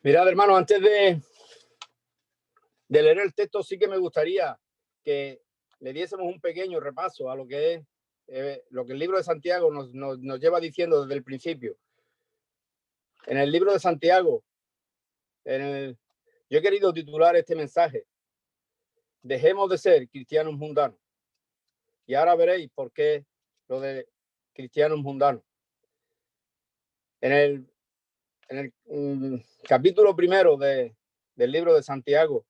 Mirad, hermano, antes de leer el texto, sí que me gustaría que le diésemos un pequeño repaso a lo que es lo que el libro de Santiago nos lleva diciendo desde el principio. En el libro de Santiago, yo he querido titular este mensaje: dejemos de ser cristianos mundanos. Y ahora veréis por qué lo de cristianos mundanos. En el capítulo primero del libro de Santiago,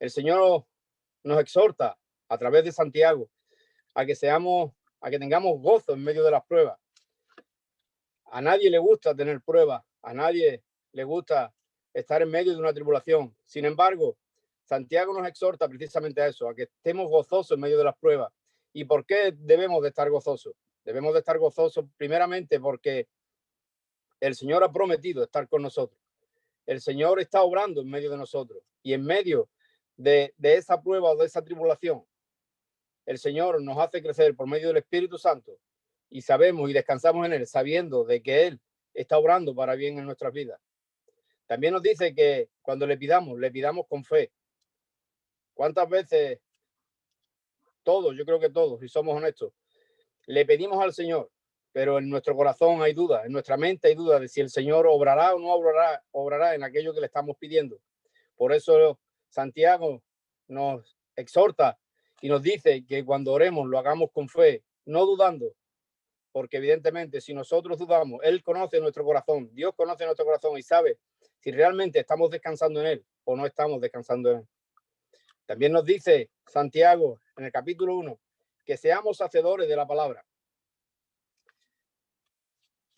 el Señor nos exhorta a través de Santiago a que tengamos gozo en medio de las pruebas. A nadie le gusta tener pruebas, a nadie le gusta estar en medio de una tribulación. Sin embargo, Santiago nos exhorta precisamente a eso, a que estemos gozosos en medio de las pruebas. ¿Y por qué debemos de estar gozosos? Debemos de estar gozosos primeramente porque el Señor ha prometido estar con nosotros. El Señor está obrando en medio de nosotros, y en medio de esa prueba o de esa tribulación, el Señor nos hace crecer por medio del Espíritu Santo, y sabemos y descansamos en Él, sabiendo de que Él está obrando para bien en nuestras vidas. También nos dice que cuando le pidamos con fe. ¿Cuántas veces todos, yo creo que todos, si somos honestos, le pedimos al Señor, pero en nuestro corazón hay dudas, en nuestra mente hay dudas de si el Señor obrará o no obrará en aquello que le estamos pidiendo? Por eso Santiago nos exhorta y nos dice que cuando oremos lo hagamos con fe, no dudando, porque evidentemente si nosotros dudamos, Él conoce nuestro corazón, Dios conoce nuestro corazón y sabe si realmente estamos descansando en Él o no estamos descansando en Él. También nos dice Santiago en el capítulo 1 que seamos hacedores de la palabra.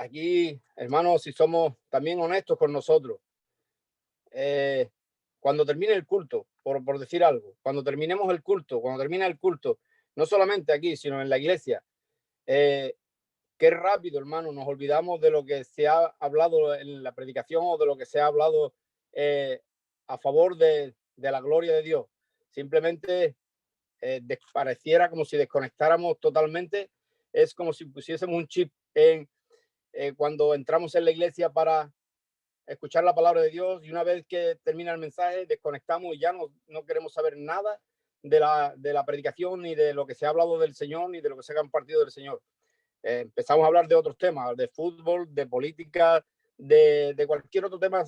Aquí, hermanos, si somos también honestos con nosotros, cuando termine el culto, por decir algo, cuando termina el culto, no solamente aquí, sino en la iglesia, qué rápido, hermano, nos olvidamos de lo que se ha hablado en la predicación o de lo que se ha hablado a favor de la gloria de Dios. Simplemente pareciera como si desconectáramos totalmente. Es como si pusiésemos un chip cuando entramos en la iglesia para escuchar la palabra de Dios, y una vez que termina el mensaje desconectamos y ya no queremos saber nada de la predicación, ni de lo que se ha hablado del Señor, ni de lo que se ha compartido del Señor. Empezamos a hablar de otros temas, de fútbol, de política, de cualquier otro tema,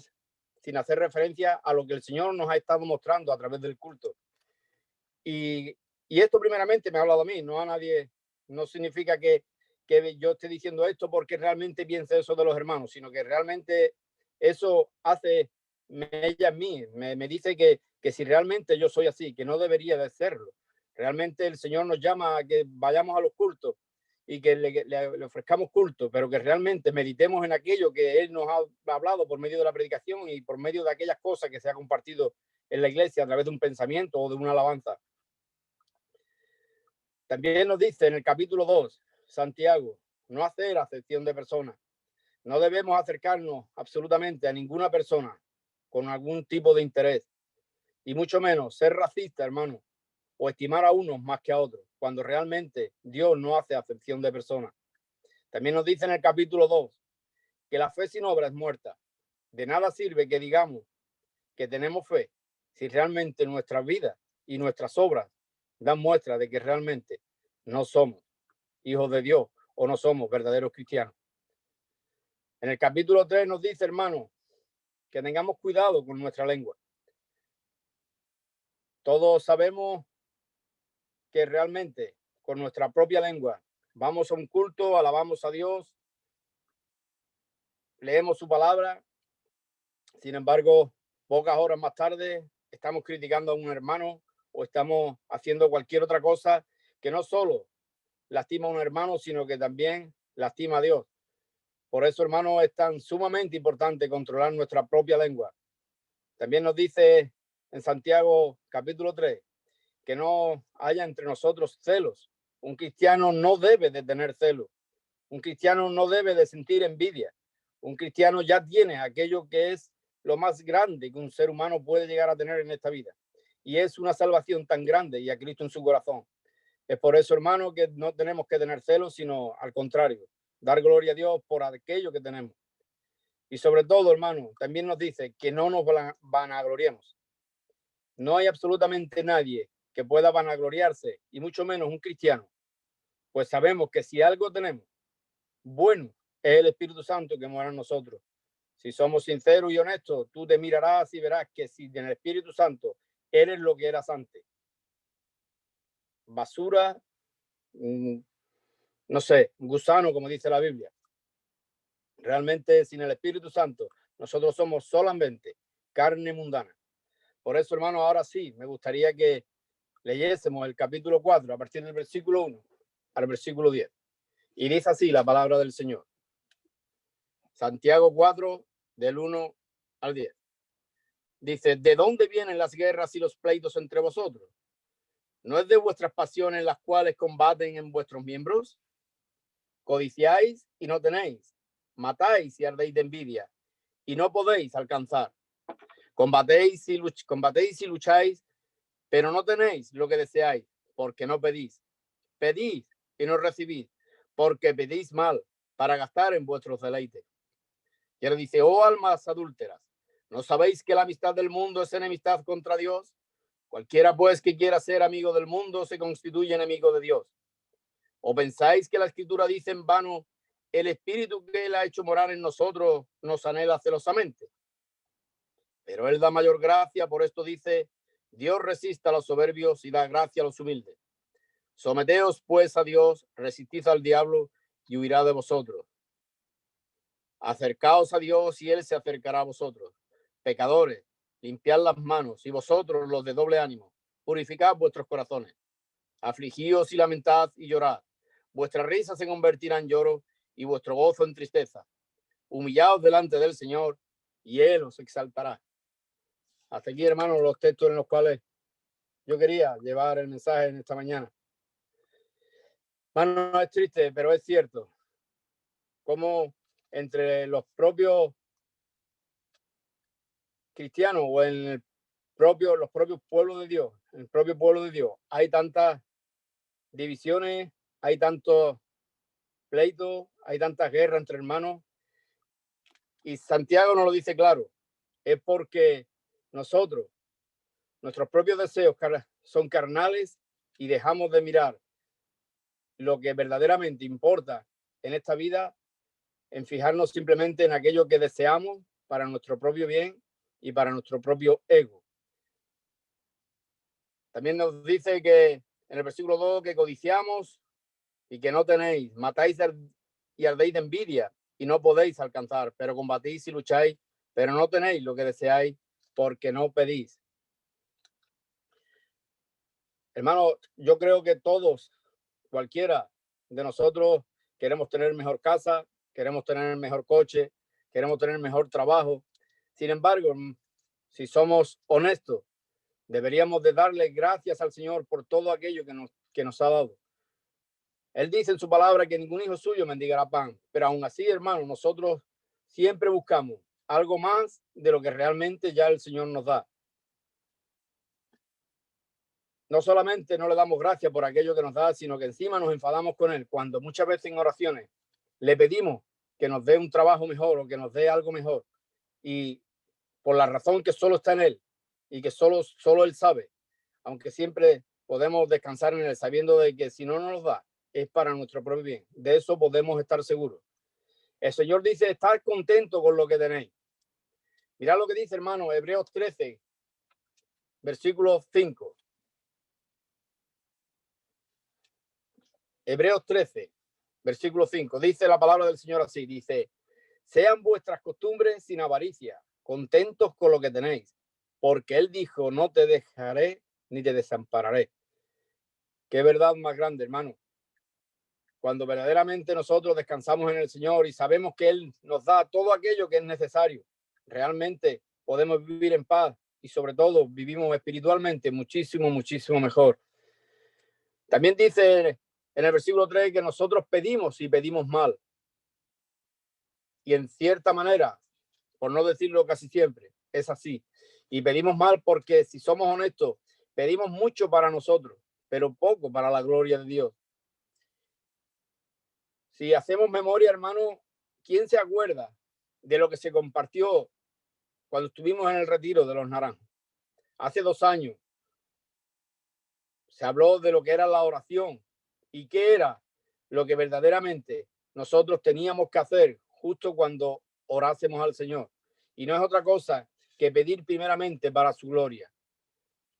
sin hacer referencia a lo que el Señor nos ha estado mostrando a través del culto. Y esto primeramente me ha hablado a mí, no a nadie. No significa que yo esté diciendo esto porque realmente piense eso de los hermanos, sino que realmente eso hace mella en mí, me dice que si realmente yo soy así, que no debería de serlo. Realmente el Señor nos llama a que vayamos a los cultos y que le ofrezcamos culto, pero que realmente meditemos en aquello que Él nos ha hablado por medio de la predicación y por medio de aquellas cosas que se ha compartido en la iglesia a través de un pensamiento o de una alabanza. También nos dice en el capítulo 2, Santiago, no hacer acepción de personas. No debemos acercarnos absolutamente a ninguna persona con algún tipo de interés, y mucho menos ser racista, hermano, o estimar a unos más que a otros, cuando realmente Dios no hace acepción de personas. También nos dice en el capítulo 2 que la fe sin obra es muerta. De nada sirve que digamos que tenemos fe si realmente nuestras vidas y nuestras obras dan muestra de que realmente no somos hijos de Dios o no somos verdaderos cristianos. En el capítulo 3 nos dice, hermano, que tengamos cuidado con nuestra lengua. Todos sabemos que realmente con nuestra propia lengua vamos a un culto, alabamos a Dios, leemos su palabra. Sin embargo, pocas horas más tarde estamos criticando a un hermano o estamos haciendo cualquier otra cosa que no solo lastima a un hermano, sino que también lastima a Dios. Por eso, hermano, es tan sumamente importante controlar nuestra propia lengua. También nos dice en Santiago capítulo 3 que no haya entre nosotros celos. Un cristiano no debe de tener celos. Un cristiano no debe de sentir envidia. Un cristiano ya tiene aquello que es lo más grande que un ser humano puede llegar a tener en esta vida. Y es una salvación tan grande y a Cristo en su corazón. Es por eso, hermano, que no tenemos que tener celos, sino al contrario, dar gloria a Dios por aquello que tenemos. Y sobre todo, hermano, también nos dice que no nos vanagloriemos. No hay absolutamente nadie que pueda vanagloriarse, y mucho menos un cristiano, pues sabemos que si algo tenemos bueno es el Espíritu Santo que mora en nosotros. Si somos sinceros y honestos, tú te mirarás y verás que si en el Espíritu Santo eres lo que eras antes, basura, no sé, gusano, como dice la Biblia. Realmente sin el Espíritu Santo, nosotros somos solamente carne mundana. Por eso, hermano, ahora sí, me gustaría que leyésemos el capítulo 4, a partir del versículo 1 al versículo 10. Y dice así la palabra del Señor. Santiago 4, del 1 al 10. Dice, ¿de dónde vienen las guerras y los pleitos entre vosotros? ¿No es de vuestras pasiones las cuales combaten en vuestros miembros? Codiciáis y no tenéis, matáis y ardéis de envidia y no podéis alcanzar. Combatéis y lucháis, pero no tenéis lo que deseáis, porque no pedís. Pedid y no recibid, porque pedís mal, para gastar en vuestros deleites. Y él dice, oh almas adúlteras, ¿no sabéis que la amistad del mundo es enemistad contra Dios? Cualquiera pues que quiera ser amigo del mundo se constituye enemigo de Dios. ¿O pensáis que la Escritura dice en vano, el Espíritu que Él ha hecho morar en nosotros nos anhela celosamente? Pero Él da mayor gracia, por esto dice, Dios resiste a los soberbios y da gracia a los humildes. Someteos pues a Dios, resistid al diablo y huirá de vosotros. Acercaos a Dios y Él se acercará a vosotros. Pecadores, limpiad las manos, y vosotros los de doble ánimo, purificad vuestros corazones. Afligíos y lamentad y llorad. Vuestra risa se convertirá en lloro y vuestro gozo en tristeza. Humillaos delante del Señor y Él os exaltará. Hasta aquí, hermanos, los textos en los cuales yo quería llevar el mensaje en esta mañana. Bueno, es triste, pero es cierto. Como entre los propios cristianos o en los propios pueblos de Dios, en el propio pueblo de Dios, hay tantas divisiones, hay tantos pleitos, hay tantas guerras entre hermanos. Y Santiago nos lo dice claro, es porque nosotros, nuestros propios deseos son carnales y dejamos de mirar lo que verdaderamente importa en esta vida, en fijarnos simplemente en aquello que deseamos para nuestro propio bien y para nuestro propio ego. También nos dice que en el versículo 2 que codiciamos y que no tenéis, matáis y ardéis de envidia y no podéis alcanzar, pero combatís y lucháis, pero no tenéis lo que deseáis porque no pedís. Hermano, yo creo que todos, cualquiera de nosotros, queremos tener mejor casa, queremos tener mejor coche, queremos tener mejor trabajo. Sin embargo, si somos honestos, deberíamos de darle gracias al Señor por todo aquello que nos ha dado. Él dice en su palabra que ningún hijo suyo mendigará pan, pero aún así, hermano, nosotros siempre buscamos algo más de lo que realmente ya el Señor nos da. No solamente no le damos gracias por aquello que nos da, sino que encima nos enfadamos con Él cuando muchas veces en oraciones le pedimos que nos dé un trabajo mejor o que nos dé algo mejor, y por la razón que solo está en Él y que solo Él sabe, aunque siempre podemos descansar en Él sabiendo de que si no nos da es para nuestro propio bien. De eso podemos estar seguros. El Señor dice, estar contento con lo que tenéis. Mirad lo que dice, hermano, Hebreos 13, versículo 5. Hebreos 13, versículo 5. Dice la palabra del Señor así, dice, sean vuestras costumbres sin avaricia, contentos con lo que tenéis, porque Él dijo, no te dejaré ni te desampararé. Qué verdad más grande, hermano. Cuando verdaderamente nosotros descansamos en el Señor y sabemos que Él nos da todo aquello que es necesario, realmente podemos vivir en paz y sobre todo vivimos espiritualmente muchísimo, muchísimo mejor. También dice en el versículo 3 que nosotros pedimos y pedimos mal. Y en cierta manera, por no decirlo casi siempre, es así. Y pedimos mal porque, si somos honestos, pedimos mucho para nosotros, pero poco para la gloria de Dios. Si hacemos memoria, hermano, ¿quién se acuerda de lo que se compartió cuando estuvimos en el retiro de los Naranjos. Hace 2 años se habló de lo que era la oración y qué era lo que verdaderamente nosotros teníamos que hacer justo cuando orásemos al Señor. Y no es otra cosa que pedir primeramente para su gloria.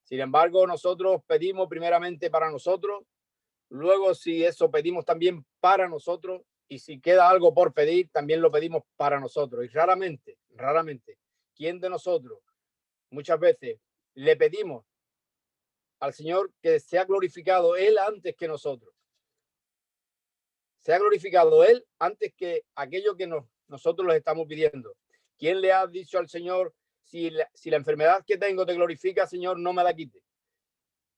Sin embargo, nosotros pedimos primeramente para nosotros, luego si eso pedimos también para nosotros, y si queda algo por pedir, también lo pedimos para nosotros. Y raramente, ¿quién de nosotros muchas veces le pedimos al Señor que sea glorificado Él antes que nosotros? Sea glorificado Él antes que aquello que nosotros les estamos pidiendo. ¿Quién le ha dicho al Señor, si la enfermedad que tengo te glorifica, Señor, no me la quite?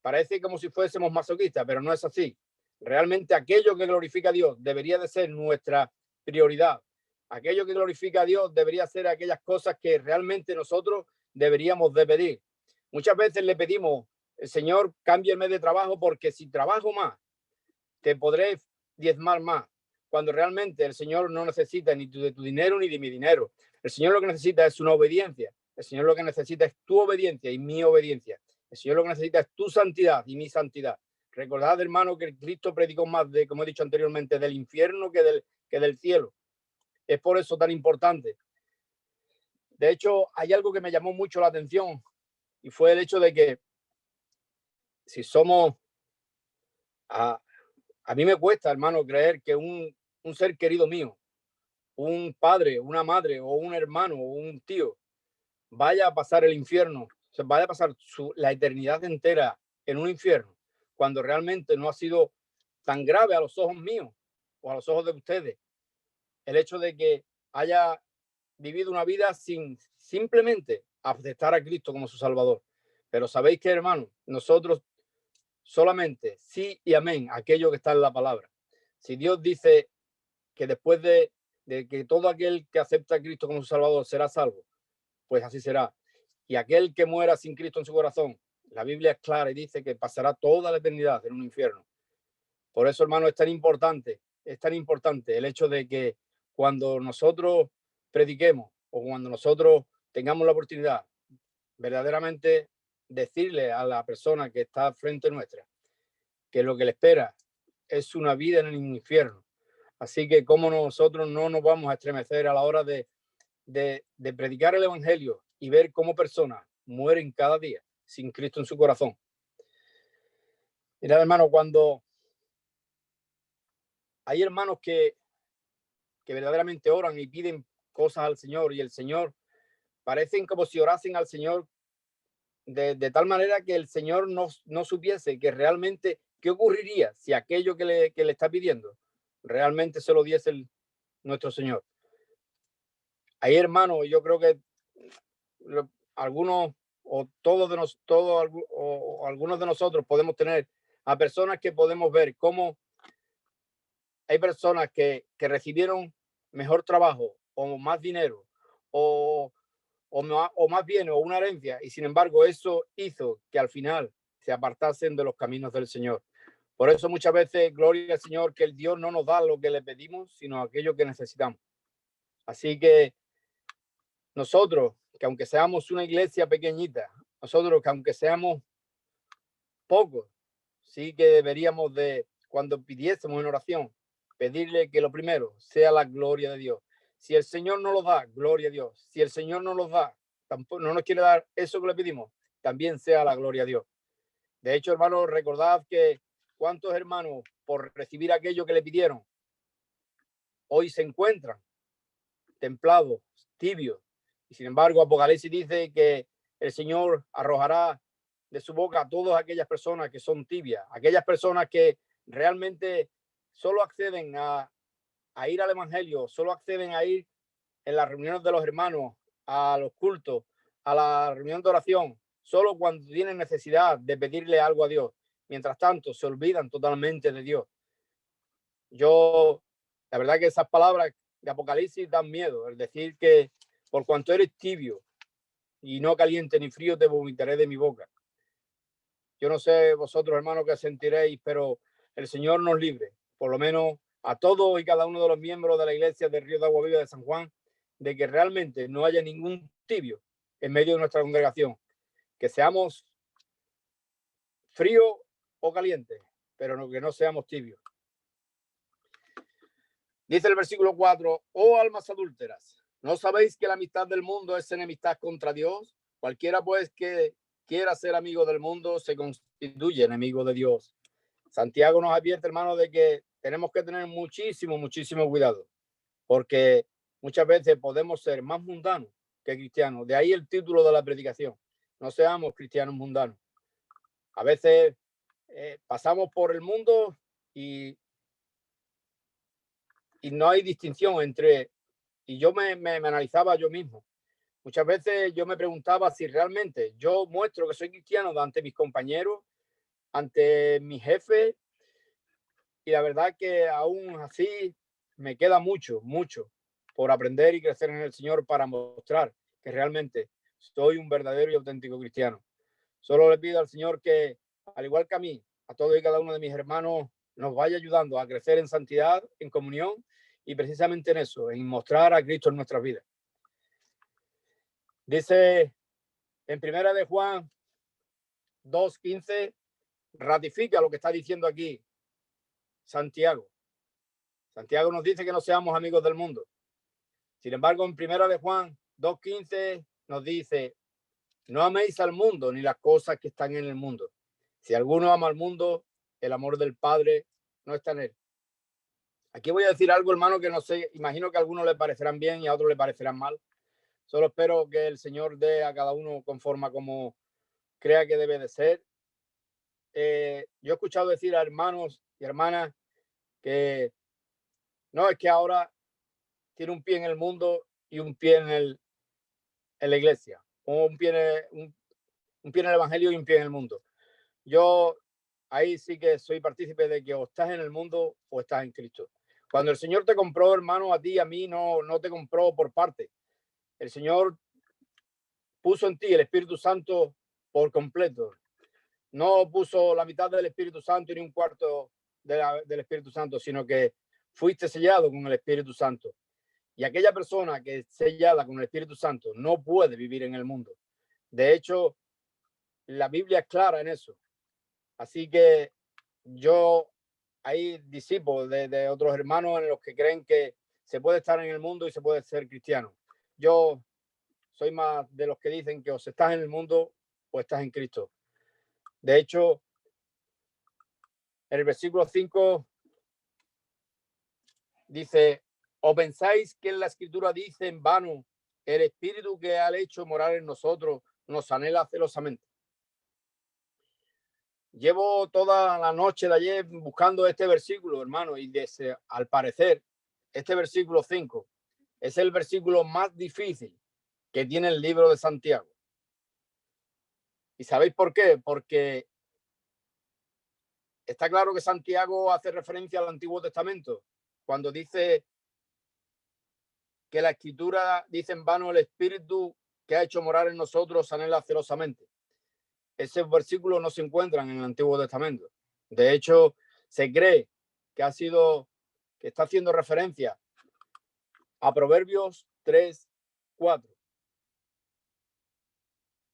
Parece como si fuésemos masoquistas, pero no es así. Realmente aquello que glorifica a Dios debería de ser nuestra prioridad. Aquello que glorifica a Dios debería ser aquellas cosas que realmente nosotros deberíamos de pedir. Muchas veces le pedimos, Señor, cámbiame de trabajo porque si trabajo más, te podré diezmar más. Cuando realmente el Señor no necesita ni de tu dinero ni de mi dinero. El Señor lo que necesita es una obediencia. El Señor lo que necesita es tu obediencia y mi obediencia. El Señor lo que necesita es tu santidad y mi santidad. Recordad, hermano, que Cristo predicó más de, como he dicho anteriormente, del infierno que del cielo. Es por eso tan importante. De hecho, hay algo que me llamó mucho la atención y fue el hecho de que si somos, a mí me cuesta, hermano, creer que un ser querido mío, un padre, una madre o un hermano o un tío vaya a pasar el infierno, o sea, vaya a pasar la eternidad entera en un infierno, cuando realmente no ha sido tan grave a los ojos míos o a los ojos de ustedes el hecho de que haya vivido una vida sin simplemente aceptar a Cristo como su Salvador. Pero sabéis que, hermano, nosotros solamente sí y amén, aquello que está en la palabra. Si Dios dice que después de que todo aquel que acepta a Cristo como su Salvador será salvo, pues así será. Y aquel que muera sin Cristo en su corazón, la Biblia es clara y dice que pasará toda la eternidad en un infierno. Por eso, hermano, es tan importante el hecho de que cuando nosotros prediquemos o cuando nosotros tengamos la oportunidad, verdaderamente decirle a la persona que está frente nuestra que lo que le espera es una vida en el infierno. Así que como nosotros no nos vamos a estremecer a la hora de predicar el evangelio y ver cómo personas mueren cada día sin Cristo en su corazón. Mira, hermano, cuando hay hermanos que verdaderamente oran y piden cosas al Señor y el Señor parecen como si orasen al Señor de tal manera que el Señor no supiese que realmente qué ocurriría si aquello que le está pidiendo realmente se lo diese nuestro Señor. Hay hermanos, yo creo que algunos o todos de nosotros, o algunos de nosotros podemos tener a personas que podemos ver cómo hay personas que recibieron mejor trabajo o más dinero o, o más bien o una herencia y sin embargo eso hizo que al final se apartasen de los caminos del Señor. Por eso muchas veces, gloria al Señor, que el Dios no nos da lo que le pedimos, sino aquello que necesitamos. Así que nosotros, que aunque seamos una iglesia pequeñita, nosotros que aunque seamos pocos, sí que deberíamos de, cuando pidiésemos en oración, pedirle que lo primero sea la gloria de Dios. Si el Señor no lo da, gloria a Dios. Si el Señor no nos da, tampoco no nos quiere dar eso que le pedimos, también sea la gloria a Dios. De hecho, hermanos, recordad que cuántos hermanos por recibir aquello que le pidieron hoy se encuentran templados, tibios. Y sin embargo, Apocalipsis dice que el Señor arrojará de su boca a todas aquellas personas que son tibias, aquellas personas que realmente solo acceden a ir al Evangelio, solo acceden a ir en las reuniones de los hermanos, a los cultos, a la reunión de oración, solo cuando tienen necesidad de pedirle algo a Dios. Mientras tanto, se olvidan totalmente de Dios. La verdad que esas palabras de Apocalipsis dan miedo, es decir, que por cuanto eres tibio y no caliente ni frío, te vomitaré de mi boca. Yo no sé vosotros, hermanos, qué sentiréis, pero el Señor nos libre, por lo menos a todos y cada uno de los miembros de la iglesia del Río de Agua Viva de San Juan, de que realmente no haya ningún tibio en medio de nuestra congregación, que seamos fríos o calientes, pero no, que no seamos tibios. Dice el versículo 4, oh almas adúlteras, ¿no sabéis que la amistad del mundo es enemistad contra Dios? Cualquiera pues que quiera ser amigo del mundo se constituye enemigo de Dios. Santiago nos advierte, hermano, de que tenemos que tener muchísimo cuidado, porque muchas veces podemos ser más mundanos que cristianos. De ahí el título de la predicación. No seamos cristianos mundanos. A veces pasamos por el mundo y no hay distinción entre... Y yo me analizaba yo mismo. Muchas veces yo me preguntaba si realmente yo muestro que soy cristiano ante mis compañeros, ante mi jefe, y la verdad que aún así me queda mucho por aprender y crecer en el Señor para mostrar que realmente soy un verdadero y auténtico cristiano. Solo le pido al Señor que, al igual que a mí, a todos y cada uno de mis hermanos, nos vaya ayudando a crecer en santidad, en comunión y precisamente en eso, en mostrar a Cristo en nuestras vidas. Dice en Primera de Juan 2:15, ratifica lo que está diciendo aquí Santiago. Santiago nos dice que no seamos amigos del mundo. Sin embargo, en Primera de Juan 2:15 nos dice, no améis al mundo ni las cosas que están en el mundo. Si alguno ama al mundo, el amor del Padre no está en él. Aquí voy a decir algo, hermano, que no sé, imagino que a algunos le parecerán bien y a otros le parecerán mal. Solo espero que el Señor dé a cada uno conforme a como crea que debe de ser. Yo he escuchado decir a hermanos y hermanas que no, es que ahora tiene un pie en el mundo y un pie en la iglesia, o un pie en el evangelio y un pie en el mundo. Yo ahí sí que soy partícipe de que o estás en el mundo o estás en Cristo. Cuando el Señor te compró, hermano, a ti y a mí, no te compró por parte. El Señor puso en ti el Espíritu Santo por completo. No puso la mitad del Espíritu Santo ni un cuarto del Espíritu Santo, sino que fuiste sellado con el Espíritu Santo. Y aquella persona que es sellada con el Espíritu Santo no puede vivir en el mundo. De hecho, la Biblia es clara en eso. Así que yo hay discípulos de otros hermanos en los que creen que se puede estar en el mundo y se puede ser cristiano. Yo soy más de los que dicen que o estás en el mundo o estás en Cristo. De hecho, en el versículo 5 dice, ¿o pensáis que en la escritura dice en vano, el espíritu que ha hecho morar en nosotros nos anhela celosamente? Llevo toda la noche de ayer buscando este versículo, hermano, y al parecer, este versículo 5 es el versículo más difícil que tiene el libro de Santiago. ¿Y sabéis por qué? Porque está claro que Santiago hace referencia al Antiguo Testamento, cuando dice que la escritura dice en vano el espíritu que ha hecho morar en nosotros anhela celosamente. Ese versículo no se encuentra en el Antiguo Testamento. De hecho, se cree que está haciendo referencia a Proverbios 3:4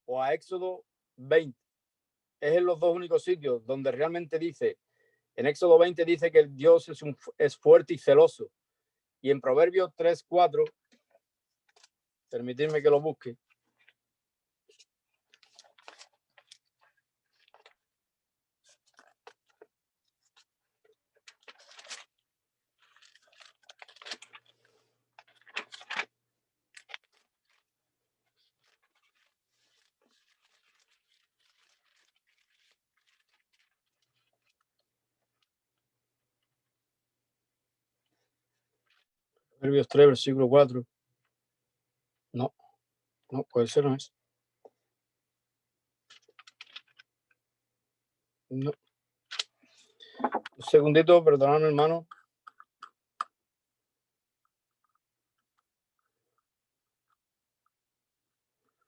o a Éxodo 20. Es en los dos únicos sitios donde realmente dice, en Éxodo 20 dice que el Dios es fuerte y celoso. Y en Proverbios 3:4, permitirme que lo busque. Proverbios 3, versículo 4. No, puede ser, no es. No. Un segundito, perdóname, hermano.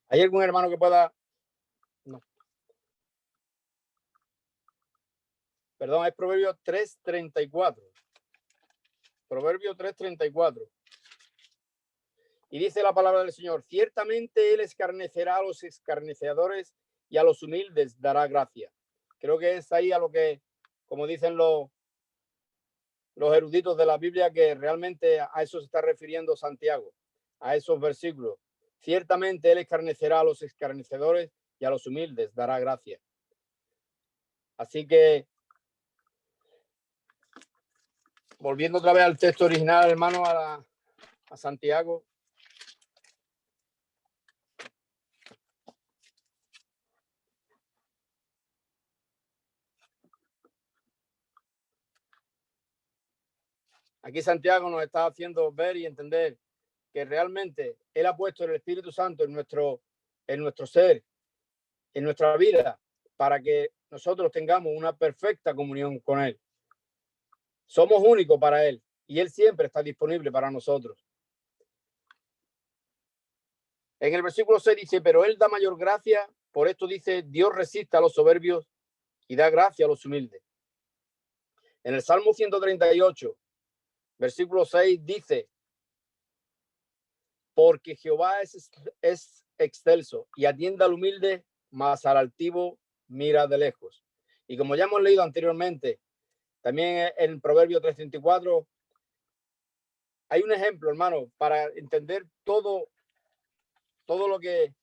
¿Hay algún hermano que pueda? No. Perdón, es Proverbios 3:34. Proverbios 3:34. Y dice la palabra del Señor, ciertamente Él escarnecerá a los escarnecedores y a los humildes dará gracia. Creo que es ahí a lo que, como dicen los eruditos de la Biblia, que realmente a eso se está refiriendo Santiago, a esos versículos. Ciertamente Él escarnecerá a los escarnecedores y a los humildes dará gracia. Así que, volviendo otra vez al texto original, hermano, a Santiago. Aquí Santiago nos está haciendo ver y entender que realmente Él ha puesto el Espíritu Santo en nuestro ser, en nuestra vida, para que nosotros tengamos una perfecta comunión con Él. Somos únicos para Él y Él siempre está disponible para nosotros. En el versículo 6 dice, pero Él da mayor gracia, por esto dice, Dios resiste a los soberbios y da gracia a los humildes. En el Salmo 138, versículo 6 dice, porque Jehová es excelso y atiende al humilde, mas al altivo mira de lejos. Y como ya hemos leído anteriormente, también en Proverbio 3:34, hay un ejemplo, hermano, para entender todo lo que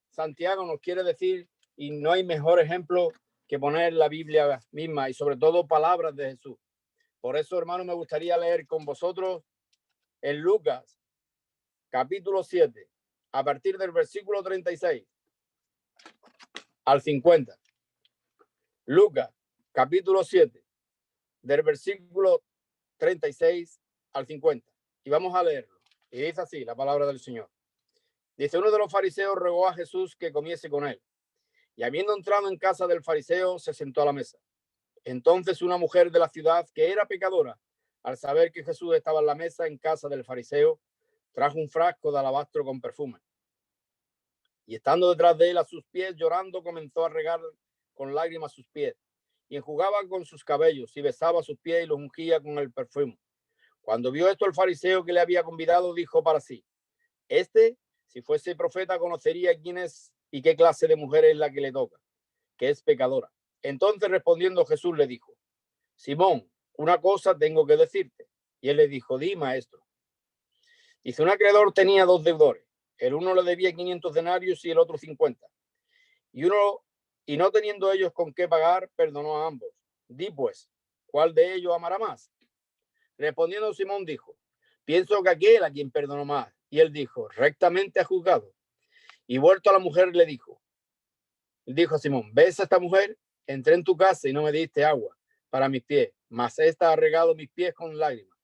Santiago nos quiere decir, y no hay mejor ejemplo que poner la Biblia misma y sobre todo palabras de Jesús. Por eso, hermano, me gustaría leer con vosotros en Lucas, capítulo 7, a partir del versículo 36 al 50. Lucas, capítulo 7, del versículo 36 al 50. Y vamos a leerlo. Y dice así la palabra del Señor. Dice, uno de los fariseos rogó a Jesús que comiese con él. Y habiendo entrado en casa del fariseo, se sentó a la mesa. Entonces una mujer de la ciudad, que era pecadora, al saber que Jesús estaba en la mesa en casa del fariseo, trajo un frasco de alabastro con perfume. Y estando detrás de él a sus pies, llorando, comenzó a regar con lágrimas sus pies, y enjugaba con sus cabellos, y besaba sus pies y los ungía con el perfume. Cuando vio esto el fariseo que le había convidado, dijo para sí, si fuese profeta, conocería quién es y qué clase de mujer es la que le toca, que es pecadora. Entonces respondiendo Jesús le dijo, Simón, una cosa tengo que decirte. Y él le dijo, di, maestro. Dice, un acreedor tenía dos deudores. El uno le debía 500 denarios y el otro 50. Y no teniendo ellos con qué pagar, perdonó a ambos. Di pues, ¿cuál de ellos amará más? Respondiendo Simón dijo, pienso que aquel a quien perdonó más. Y él dijo, rectamente ha juzgado. Y vuelto a la mujer le dijo a Simón, ¿ves a esta mujer? Entré en tu casa y no me diste agua para mis pies, mas esta ha regado mis pies con lágrimas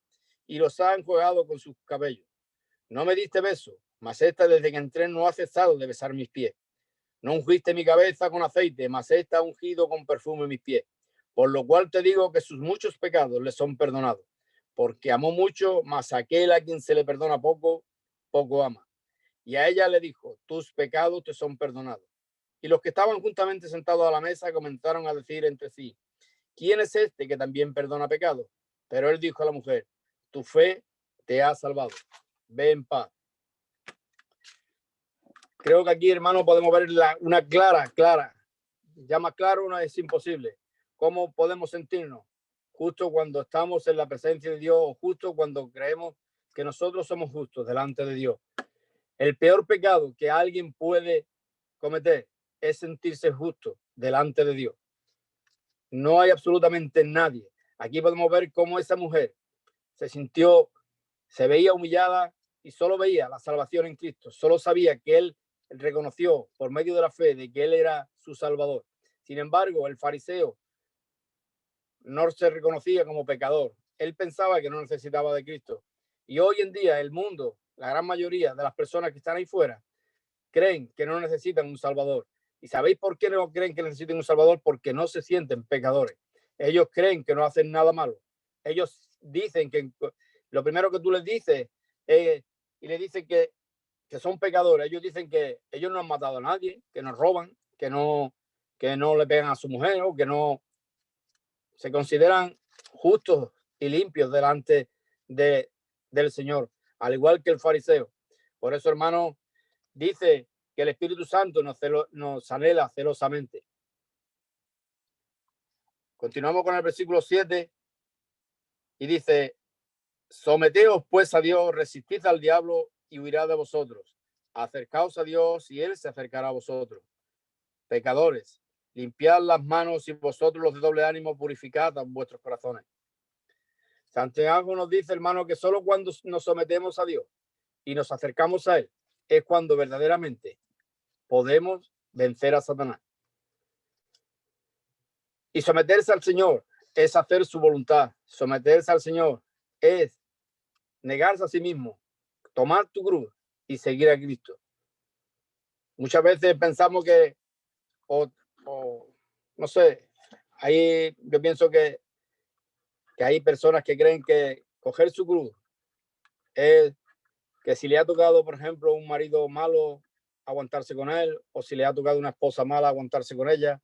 y los ha enjuagado con sus cabellos. No me diste beso, mas esta desde que entré no ha cesado de besar mis pies. No ungiste mi cabeza con aceite, mas esta ha ungido con perfume mis pies. Por lo cual te digo que sus muchos pecados le son perdonados, porque amó mucho, mas aquel a quien se le perdona poco, poco ama. Y a ella le dijo, tus pecados te son perdonados. Y los que estaban juntamente sentados a la mesa comenzaron a decir entre sí, ¿quién es este que también perdona pecados? Pero él dijo a la mujer, tu fe te ha salvado. Ve en paz. Creo que aquí, hermano, podemos ver una clara, ya más claro no es imposible. ¿Cómo podemos sentirnos? Justo cuando estamos en la presencia de Dios o justo cuando creemos que nosotros somos justos delante de Dios. El peor pecado que alguien puede cometer es sentirse justo delante de Dios. No hay absolutamente nadie. Aquí podemos ver cómo esa mujer se veía humillada y solo veía la salvación en Cristo. Solo sabía que él reconoció por medio de la fe de que él era su Salvador. Sin embargo, el fariseo no se reconocía como pecador. Él pensaba que no necesitaba de Cristo. Y hoy en día el mundo, la gran mayoría de las personas que están ahí fuera, creen que no necesitan un Salvador. ¿Y sabéis por qué no creen que necesiten un Salvador? Porque no se sienten pecadores. Ellos creen que no hacen nada malo. Ellos dicen que lo primero que tú les dices y le dicen que son pecadores. Ellos dicen que ellos no han matado a nadie, que no roban, que no le pegan a su mujer o que no se consideran justos y limpios delante del Señor, al igual que el fariseo. Por eso, hermano, dice que el Espíritu Santo nos anhela celosamente. Continuamos con el versículo 7 y dice: someteos pues a Dios, resistid al diablo y huirá de vosotros. Acercaos a Dios y él se acercará a vosotros. Pecadores, limpiad las manos y vosotros los de doble ánimo purificad vuestros corazones. Santiago nos dice, hermano, que solo cuando nos sometemos a Dios y nos acercamos a él es cuando verdaderamente podemos vencer a Satanás. Y someterse al Señor es hacer su voluntad. Someterse al Señor es negarse a sí mismo, tomar tu cruz y seguir a Cristo. Muchas veces pensamos que, o no sé, ahí yo pienso que hay personas que creen que coger su cruz es que si le ha tocado, por ejemplo, un marido malo, aguantarse con él, o si le ha tocado una esposa mala, aguantarse con ella,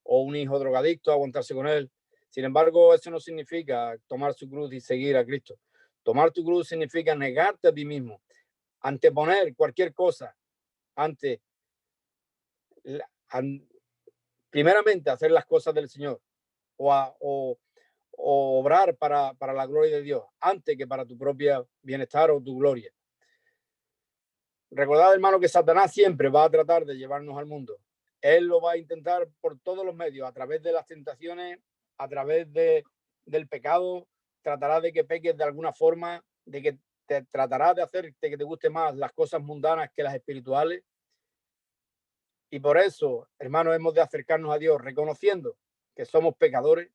o un hijo drogadicto, aguantarse con él. Sin embargo, eso no significa tomar su cruz y seguir a Cristo. Tomar tu cruz significa negarte a ti mismo, anteponer cualquier cosa ante, primeramente, hacer las cosas del Señor o obrar para la gloria de Dios, antes que para tu propio bienestar o tu gloria. Recordad, hermano, que Satanás siempre va a tratar de llevarnos al mundo. Él lo va a intentar por todos los medios, a través de las tentaciones, a través del pecado. Tratará de que peques de alguna forma, de que te tratará de hacer que te guste más las cosas mundanas que las espirituales. Y por eso, hermanos, hemos de acercarnos a Dios reconociendo que somos pecadores,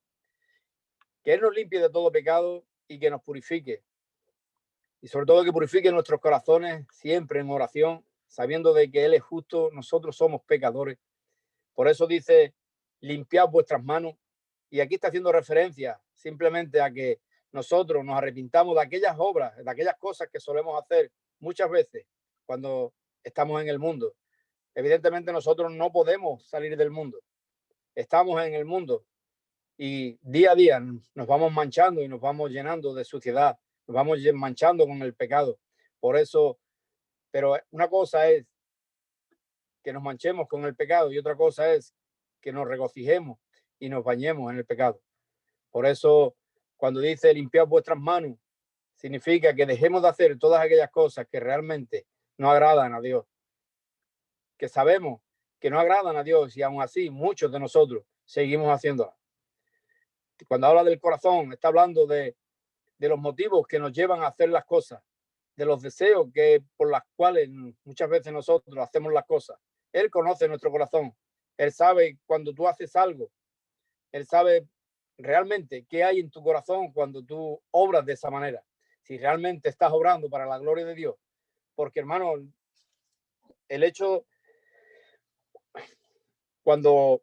que Él nos limpie de todo pecado y que nos purifique. Y sobre todo que purifique nuestros corazones siempre en oración, sabiendo de que Él es justo, nosotros somos pecadores. Por eso dice, limpiad vuestras manos. Y aquí está haciendo referencia simplemente a que nosotros nos arrepintamos de aquellas obras, de aquellas cosas que solemos hacer muchas veces cuando estamos en el mundo. Evidentemente nosotros no podemos salir del mundo. Estamos en el mundo y día a día nos vamos manchando y nos vamos llenando de suciedad, nos vamos manchando con el pecado. Por eso, pero una cosa es que nos manchemos con el pecado y otra cosa es que nos regocijemos y nos bañemos en el pecado. Por eso, cuando dice limpiad vuestras manos, significa que dejemos de hacer todas aquellas cosas que realmente no agradan a Dios, que sabemos que no agradan a Dios y aún así muchos de nosotros seguimos haciéndolas. Cuando habla del corazón, está hablando de los motivos que nos llevan a hacer las cosas, de los deseos que por las cuales muchas veces nosotros hacemos las cosas. Él conoce nuestro corazón. Él sabe cuando tú haces algo. Él sabe realmente qué hay en tu corazón cuando tú obras de esa manera. Si realmente estás obrando para la gloria de Dios. Porque, hermano, el hecho, cuando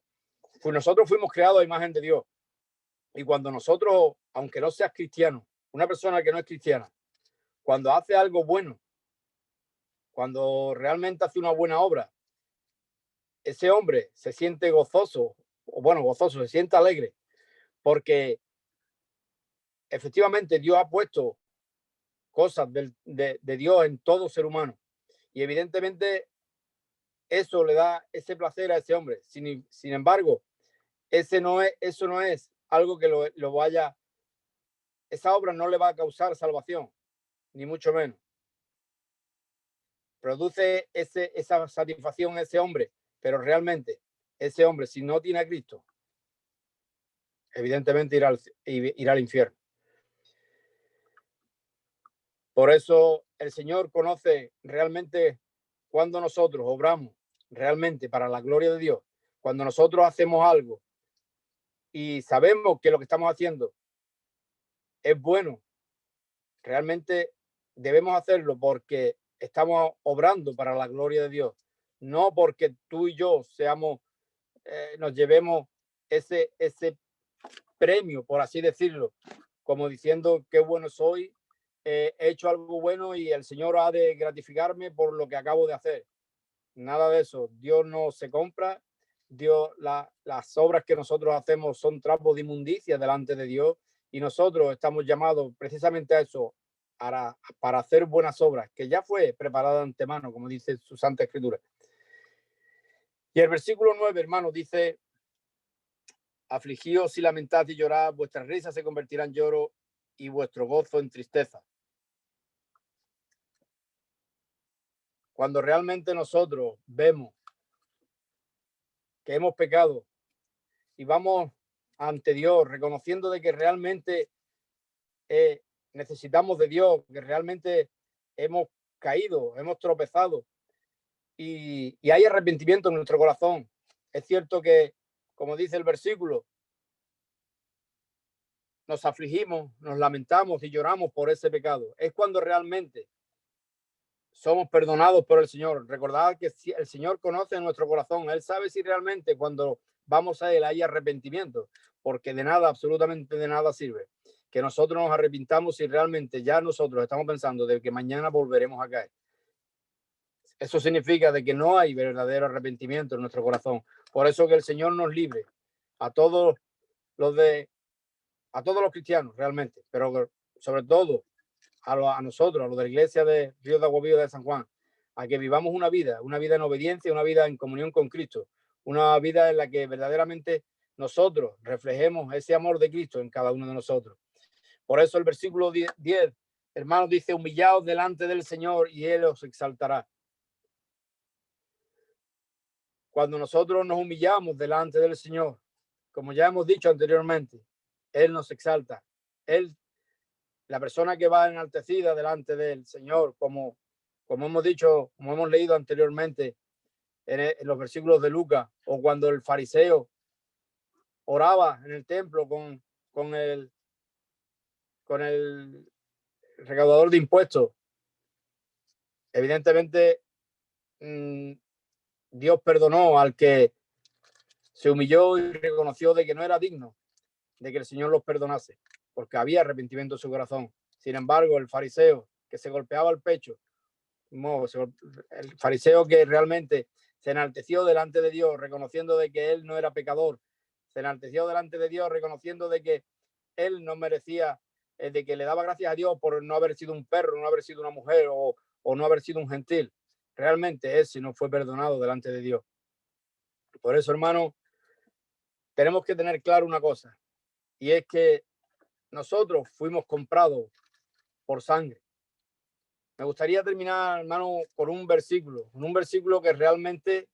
nosotros fuimos creados a imagen de Dios, y cuando nosotros, aunque no seas cristiano, una persona que no es cristiana, cuando hace algo bueno, cuando realmente hace una buena obra, ese hombre se siente gozoso, o bueno, gozoso, se siente alegre, porque efectivamente Dios ha puesto cosas de Dios en todo ser humano. Y evidentemente eso le da ese placer a ese hombre. Sin embargo, eso no es algo que lo vaya, esa obra no le va a causar salvación, ni mucho menos. Produce esa satisfacción a ese hombre, pero realmente ese hombre, si no tiene a Cristo, evidentemente irá al infierno. Por eso el Señor conoce realmente cuando nosotros obramos realmente para la gloria de Dios, cuando nosotros hacemos algo y sabemos que lo que estamos haciendo es bueno, realmente debemos hacerlo porque estamos obrando para la gloria de Dios, no porque tú y yo nos llevemos ese premio, por así decirlo, como diciendo qué bueno soy, he hecho algo bueno y el Señor ha de gratificarme por lo que acabo de hacer. Nada de eso. Dios no se compra. Dios, las obras que nosotros hacemos son trapos de inmundicia delante de Dios y nosotros estamos llamados precisamente a eso, para hacer buenas obras, que ya fue preparada de antemano, como dice su Santa Escritura. Y el versículo 9, hermano, dice: afligíos y lamentad y llorad, vuestras risas se convertirán en lloro y vuestro gozo en tristeza. Cuando realmente nosotros vemos que hemos pecado y vamos ante Dios reconociendo de que realmente necesitamos de Dios, que realmente hemos caído, hemos tropezado y hay arrepentimiento en nuestro corazón. Es cierto que, como dice el versículo, nos afligimos, nos lamentamos y lloramos por ese pecado. Es cuando realmente somos perdonados por el Señor. Recordad que el Señor conoce nuestro corazón. Él sabe si realmente cuando vamos a Él hay arrepentimiento, porque de nada, absolutamente de nada sirve que nosotros nos arrepintamos si realmente ya nosotros estamos pensando de que mañana volveremos a caer. Eso significa de que no hay verdadero arrepentimiento en nuestro corazón. Por eso que el Señor nos libre a todos a todos los cristianos realmente, pero sobre todo a nosotros, a los de la iglesia de Río de Agua Viva de San Juan, a que vivamos una vida en obediencia, una vida en comunión con Cristo, una vida en la que verdaderamente nosotros reflejemos ese amor de Cristo en cada uno de nosotros. Por eso el versículo 10, hermanos, dice: humillaos delante del Señor y Él os exaltará. Cuando nosotros nos humillamos delante del Señor, como ya hemos dicho anteriormente, Él nos exalta. Él, la persona que va enaltecida delante del Señor, como hemos dicho, como hemos leído anteriormente en los versículos de Lucas, o cuando el fariseo oraba en el templo con el recaudador de impuestos, evidentemente Dios perdonó al que se humilló y reconoció de que no era digno de que el Señor los perdonase, porque había arrepentimiento en su corazón. Sin embargo, el fariseo que se golpeaba el pecho, el fariseo que realmente se enalteció delante de Dios, reconociendo de que él no era pecador, se enalteció delante de Dios, reconociendo de que él no merecía, de que le daba gracias a Dios por no haber sido un perro, no haber sido una mujer o no haber sido un gentil. Realmente ese no fue perdonado delante de Dios. Por eso, hermano, tenemos que tener claro una cosa, y es que nosotros fuimos comprados por sangre. Me gustaría terminar, hermano, con un versículo que realmente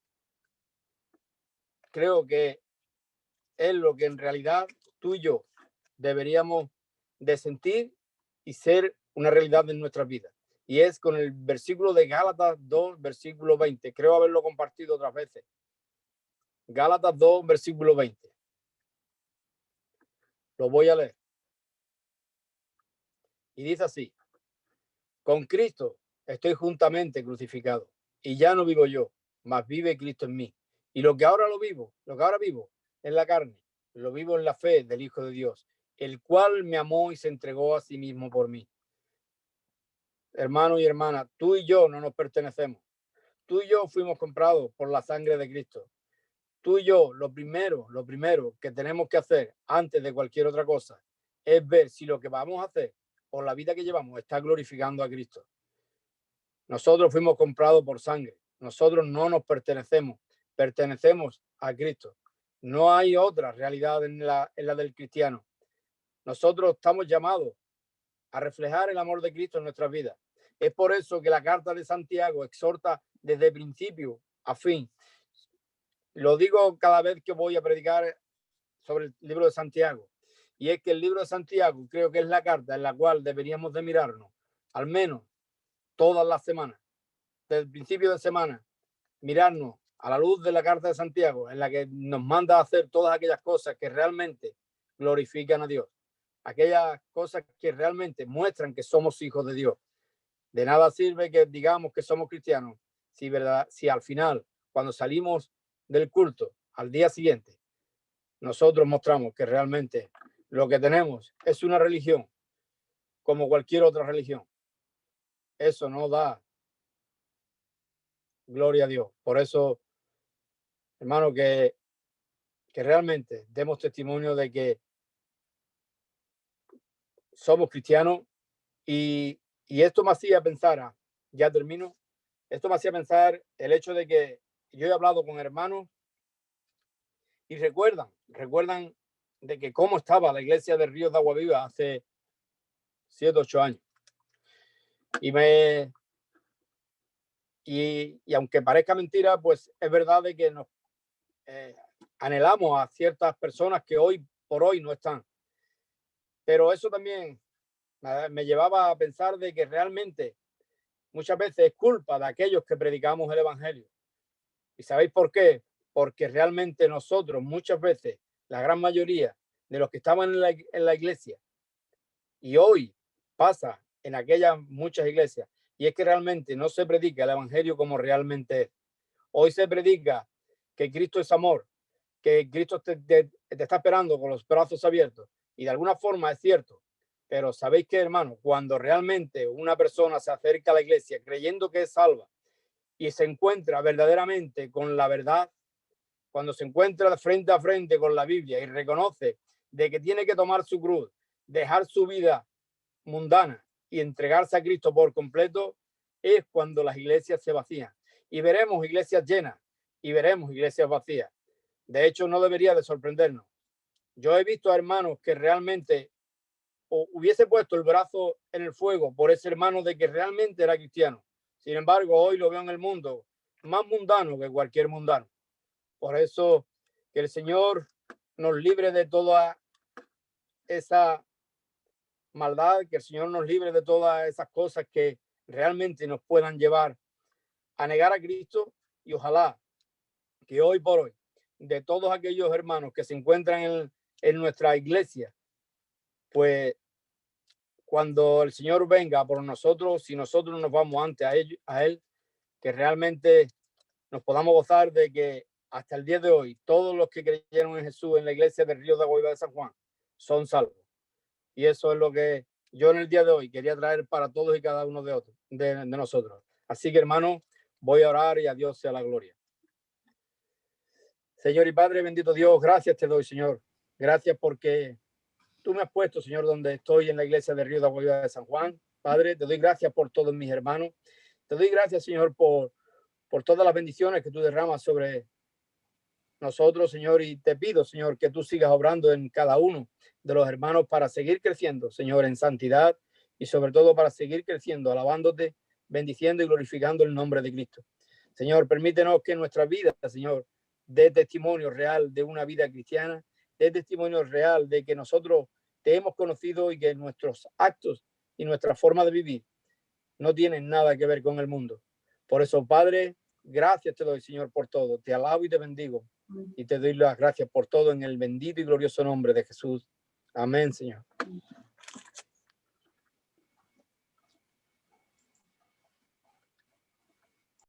creo que es lo que en realidad tú y yo deberíamos de sentir y ser una realidad en nuestras vidas. Y es con el versículo de Gálatas 2, versículo 20. Creo haberlo compartido otras veces. Gálatas 2, versículo 20. Lo voy a leer. Y dice así: con Cristo estoy juntamente crucificado, y ya no vivo yo, mas vive Cristo en mí. Y lo que ahora vivo en la carne, lo vivo en la fe del Hijo de Dios, el cual me amó y se entregó a sí mismo por mí. Hermano y hermana, tú y yo no nos pertenecemos. Tú y yo fuimos comprados por la sangre de Cristo. Tú y yo, lo primero que tenemos que hacer antes de cualquier otra cosa es ver si lo que vamos a hacer o la vida que llevamos está glorificando a Cristo. Nosotros fuimos comprados por sangre. Nosotros no nos pertenecemos. Pertenecemos a Cristo. No hay otra realidad en la del cristiano. Nosotros estamos llamados a reflejar el amor de Cristo en nuestras vidas. Es por eso que la carta de Santiago exhorta desde principio a fin. Lo digo cada vez que voy a predicar sobre el libro de Santiago. Y es que el libro de Santiago creo que es la carta en la cual deberíamos de mirarnos, al menos todas las semanas, desde el principio de semana, mirarnos a la luz de la carta de Santiago, en la que nos manda a hacer todas aquellas cosas que realmente glorifican a Dios, aquellas cosas que realmente muestran que somos hijos de Dios. De nada sirve que digamos que somos cristianos si al final, cuando salimos del culto, al día siguiente, nosotros mostramos que realmente lo que tenemos es una religión como cualquier otra religión. Eso no da gloria a Dios. Por eso, hermano, que realmente demos testimonio de que somos cristianos y Y esto me hacía pensar, ya termino, esto me hacía pensar el hecho de que yo he hablado con hermanos y recuerdan de que cómo estaba la iglesia de Ríos de Agua Viva hace 7, 8 años. Y aunque parezca mentira, pues es verdad de que nos anhelamos a ciertas personas que hoy por hoy no están. Pero eso también me llevaba a pensar de que realmente muchas veces es culpa de aquellos que predicamos el evangelio. ¿Y sabéis por qué? Porque realmente nosotros muchas veces, la gran mayoría de los que estaban en la iglesia, y hoy pasa en aquellas muchas iglesias, y es que realmente no se predica el evangelio como realmente es. Hoy se predica que Cristo es amor, que Cristo te está esperando con los brazos abiertos, y de alguna forma es cierto. Pero sabéis que, hermano, cuando realmente una persona se acerca a la iglesia creyendo que es salva y se encuentra verdaderamente con la verdad, cuando se encuentra frente a frente con la Biblia y reconoce de que tiene que tomar su cruz, dejar su vida mundana y entregarse a Cristo por completo, es cuando las iglesias se vacían. Y veremos iglesias llenas y veremos iglesias vacías. De hecho, no debería de sorprendernos. Yo he visto a hermanos que realmente hubiese puesto el brazo en el fuego por ese hermano de que realmente era cristiano. Sin embargo, hoy lo veo en el mundo más mundano que cualquier mundano. Por eso, que el Señor nos libre de toda esa maldad, que el Señor nos libre de todas esas cosas que realmente nos puedan llevar a negar a Cristo, y ojalá que hoy por hoy, de todos aquellos hermanos que se encuentran en nuestra iglesia, pues cuando el Señor venga por nosotros, si nosotros nos vamos antes a él, que realmente nos podamos gozar de que hasta el día de hoy todos los que creyeron en Jesús en la iglesia del Río de Agua Viva de San Juan son salvos. Y eso es lo que yo en el día de hoy quería traer para todos y cada uno de nosotros. Así que, hermano, voy a orar y a Dios sea la gloria. Señor y Padre, bendito Dios, gracias te doy, Señor. Gracias porque tú me has puesto, Señor, donde estoy en la iglesia del Río de Agua Viva de San Juan. Padre, te doy gracias por todos mis hermanos. Te doy gracias, Señor, por todas las bendiciones que tú derramas sobre nosotros, Señor, y te pido, Señor, que tú sigas obrando en cada uno de los hermanos para seguir creciendo, Señor, en santidad y sobre todo para seguir creciendo, alabándote, bendiciendo y glorificando el nombre de Cristo. Señor, permítenos que nuestra vida, Señor, dé testimonio real de una vida cristiana, dé testimonio real de que nosotros te hemos conocido y que nuestros actos y nuestra forma de vivir no tienen nada que ver con el mundo. Por eso, Padre, gracias te doy, Señor, por todo. Te alabo y te bendigo. Y te doy las gracias por todo en el bendito y glorioso nombre de Jesús. Amén, Señor.